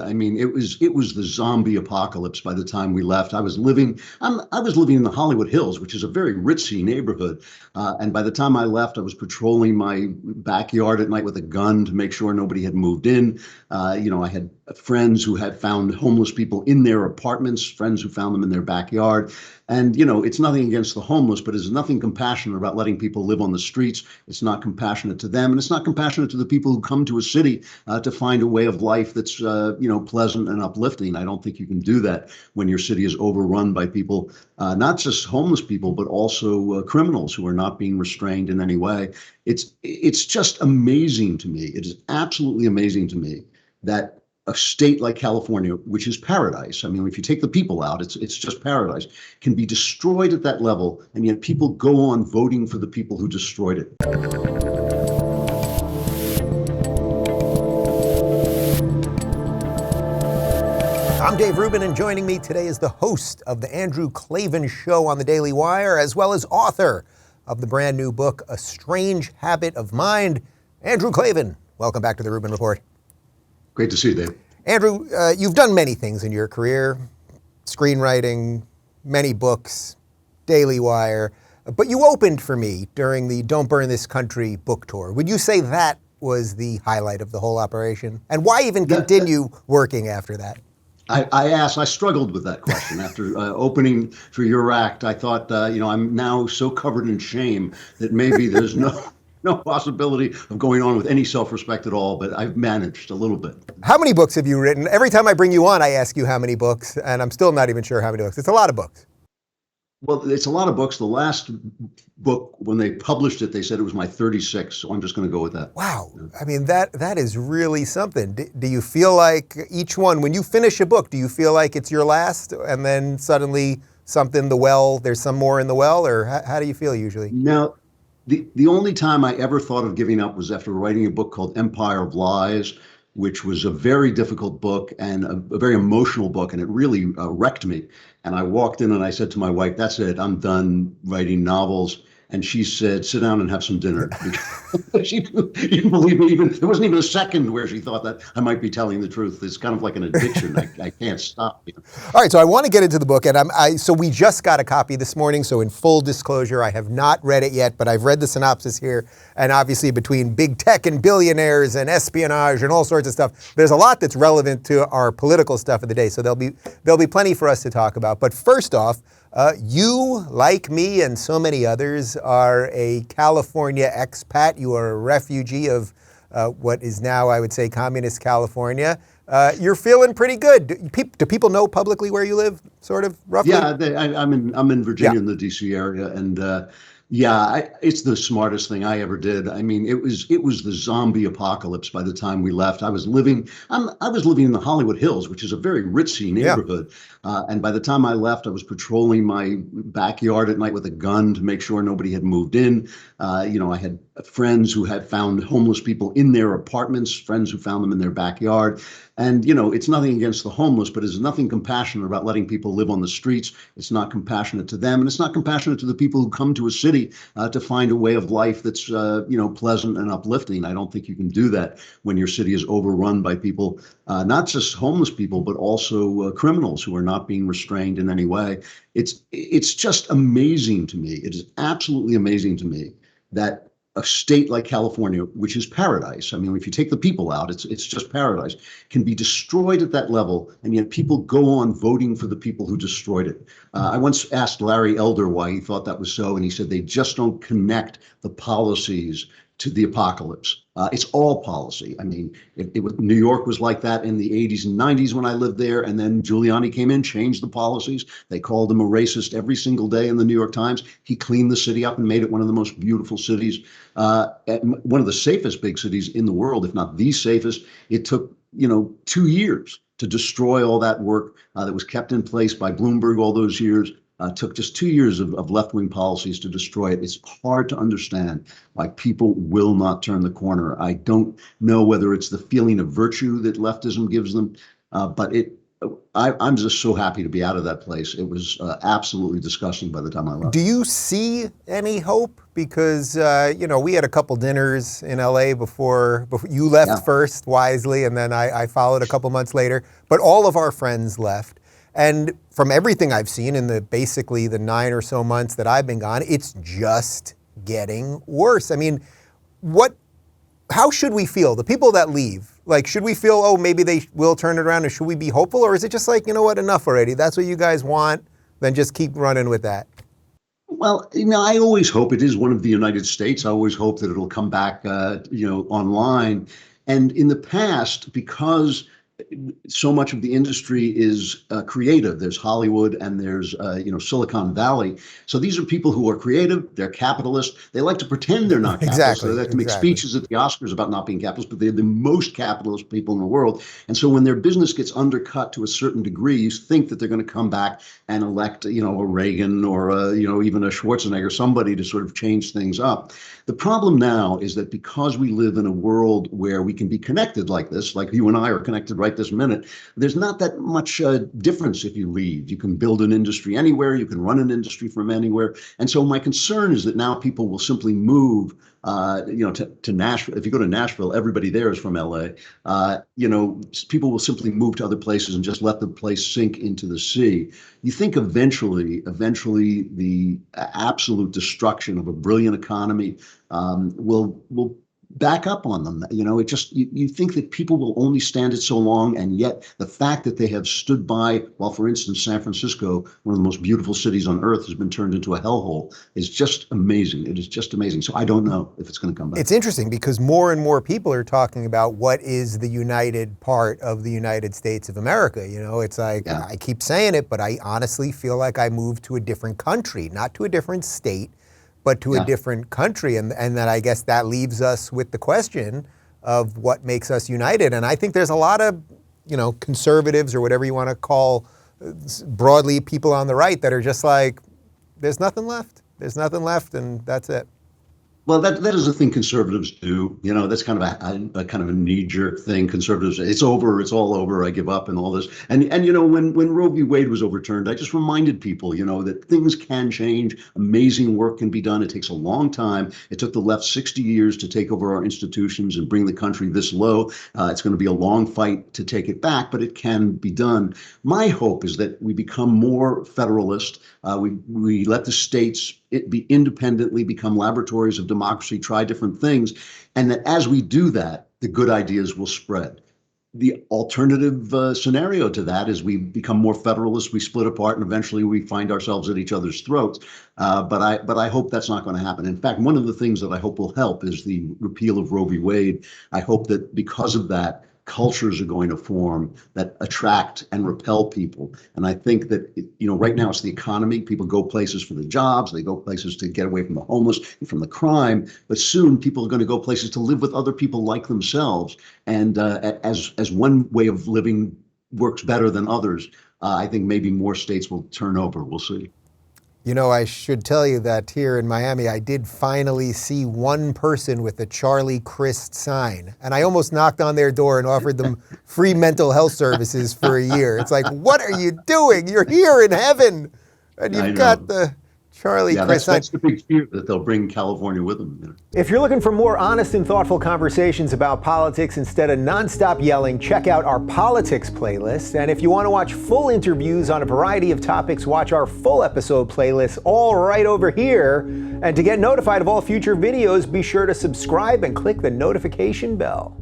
I mean, it was the zombie apocalypse by the time we left. I was living in the Hollywood Hills, which is a very ritzy neighborhood. And by the time I left, I was patrolling my backyard at night with a gun to make sure nobody had moved in. I had friends who had found homeless people in their apartments, friends who found them in their backyard. And, it's nothing against the homeless, but it's nothing compassionate about letting people live on the streets. It's not compassionate to them. And it's not compassionate to the people who come to a city to find a way of life that's, pleasant and uplifting. I don't think you can do that when your city is overrun by people, not just homeless people, but also criminals who are not being restrained in any way. It's just amazing to me. It is absolutely amazing to me that a state like California, which is paradise. I mean, if you take the people out, it's just paradise, can be destroyed at that level, and yet people go on voting for the people who destroyed it. I'm Dave Rubin, and joining me today is the host of the Andrew Klavan Show on the Daily Wire, as well as author of the brand new book, A Strange Habit of Mind, Andrew Klavan. Welcome back to the Rubin Report. Great to see you, Dave. Andrew, you've done many things in your career, screenwriting, many books, Daily Wire, but you opened for me during the Don't Burn This Country book tour. Would you say that was the highlight of the whole operation? And why even continue working after that? I struggled with that question after opening for your act. I thought, I'm now so covered in shame that maybe there's no possibility of going on with any self-respect at all, but I've managed a little bit. How many books have you written? Every time I bring you on, I ask you how many books, and I'm still not even sure how many books. It's a lot of books. Well, it's a lot of books. The last book, when they published it, they said it was my 36th, so I'm just going to go with that. Wow. I mean, that is really something. Do you feel like each one, when you finish a book, do you feel like it's your last, and then suddenly there's some more in the well, or how do you feel usually? Now, the only time I ever thought of giving up was after writing a book called Empire of Lies, which was a very difficult book and a very emotional book, and it really wrecked me. And I walked in and I said to my wife, "That's it, I'm done writing novels." And she said, "Sit down and have some dinner." She didn't believe me. There wasn't even a second where she thought that I might be telling the truth. It's kind of like an addiction. I can't stop. All right, so I want to get into the book, and so we just got a copy this morning. So in full disclosure, I have not read it yet, but I've read the synopsis here. And obviously, between big tech and billionaires and espionage and all sorts of stuff, there's a lot that's relevant to our political stuff of the day. So there'll be plenty for us to talk about. But first off, you, like me and so many others, are a California expat. You are a refugee of what is now, I would say, communist California. You're feeling pretty good. Do people know publicly where you live, sort of, roughly? Yeah, I'm in Virginia, in the D.C. area, and it's the smartest thing I ever did. I mean, it was the zombie apocalypse by the time we left. I was living in the Hollywood Hills, which is a very ritzy neighborhood. And by the time I left, I was patrolling my backyard at night with a gun to make sure nobody had moved in. I had friends who had found homeless people in their apartments, friends who found them in their backyard. And, it's nothing against the homeless, but it's nothing compassionate about letting people live on the streets. It's not compassionate to them. And it's not compassionate to the people who come to a city to find a way of life that's, pleasant and uplifting. I don't think you can do that when your city is overrun by people, not just homeless people, but also criminals who are not being restrained in any way. It's just amazing to me. It is absolutely amazing to me that a state like California, which is paradise. I mean, if you take the people out, it's just paradise, can be destroyed at that level, and yet people go on voting for the people who destroyed it. I once asked Larry Elder why he thought that was so, and he said they just don't connect the policies to the apocalypse. It's all policy. I mean, New York was like that in the 80s and 90s when I lived there, and then Giuliani came in, changed the policies. They called him a racist every single day in the New York Times. He cleaned the city up and made it one of the most beautiful cities, one of the safest big cities in the world, if not the safest. It took, 2 years to destroy all that work that was kept in place by Bloomberg all those years. Took just 2 years of left-wing policies to destroy it. It's hard to understand why people will not turn the corner. I don't know whether it's the feeling of virtue that leftism gives them, but I'm just so happy to be out of that place. It was absolutely disgusting by the time I left. Do you see any hope? Because, we had a couple dinners in LA before you left first, wisely, and then I followed a couple months later. But all of our friends left. And from everything I've seen in basically the 9 or so months that I've been gone, it's just getting worse. I mean, how should we feel? The people that leave, like, should we feel, oh, maybe they will turn it around, or should we be hopeful? Or is it just like, you know what, enough already? That's what you guys want, then just keep running with that. Well, I always hope it is one of the United States. I always hope that it'll come back, online. And in the past, because so much of the industry is creative. There's Hollywood and there's Silicon Valley. So these are people who are creative. They're capitalists. They like to pretend they're not capitalists. Exactly. They like to make speeches at the Oscars about not being capitalists, but they're the most capitalist people in the world. And so when their business gets undercut to a certain degree, you think that they're going to come back and elect, a Reagan or even a Schwarzenegger, somebody to sort of change things up. The problem now is that because we live in a world where we can be connected like this, like you and I are connected right this minute, there's not that much difference if you leave. You can build an industry anywhere. You can run an industry from anywhere. And so my concern is that now people will simply move to Nashville. If you go to Nashville, everybody there is from LA. People will simply move to other places and just let the place sink into the sea. You think eventually the absolute destruction of a brilliant economy will back up on them. You think that people will only stand it so long, and yet the fact that they have stood by while, for instance, San Francisco, one of the most beautiful cities on earth, has been turned into a hellhole is just amazing. It is just amazing. So I don't know if it's going to come back. It's interesting because more and more people are talking about what is the united part of the United States of America. It's like, I keep saying it, but I honestly feel like I moved to a different country, not to a different state, but to a different country. And that, I guess, that leaves us with the question of what makes us united. And I think there's a lot of, conservatives or whatever you want to call broadly people on the right that are just like, there's nothing left. There's nothing left, and that's it. Well, that is a thing conservatives do. That's kind of a kind of a knee-jerk thing. Conservatives, it's over, it's all over, I give up, and all this. And when Roe v. Wade was overturned, I just reminded people, that things can change. Amazing work can be done. It takes a long time. It took the left 60 years to take over our institutions and bring the country this low. It's going to be a long fight to take it back, but it can be done. My hope is that we become more federalist. We let the states independently become laboratories of democracy, try different things, and that as we do that, the good ideas will spread. The alternative scenario to that is we become more federalist, we split apart, and eventually we find ourselves at each other's throats. But I hope that's not going to happen. In fact, one of the things that I hope will help is the repeal of Roe v. Wade. I hope that because of that, cultures are going to form that attract and repel people. And I think that, right now it's the economy. People go places for the jobs. They go places to get away from the homeless and from the crime. But soon people are going to go places to live with other people like themselves. And as one way of living works better than others, I think maybe more states will turn over. We'll see. I should tell you that here in Miami, I did finally see one person with a Charlie Crist sign. And I almost knocked on their door and offered them free mental health services for a year. It's like, what are you doing? You're here in heaven. And you've got the Charlie Crist sign. That's the big fear, that they'll bring California with them. If you're looking for more honest and thoughtful conversations about politics instead of nonstop yelling, check out our politics playlist. And if you want to watch full interviews on a variety of topics, watch our full episode playlist, all right over here. And to get notified of all future videos, be sure to subscribe and click the notification bell.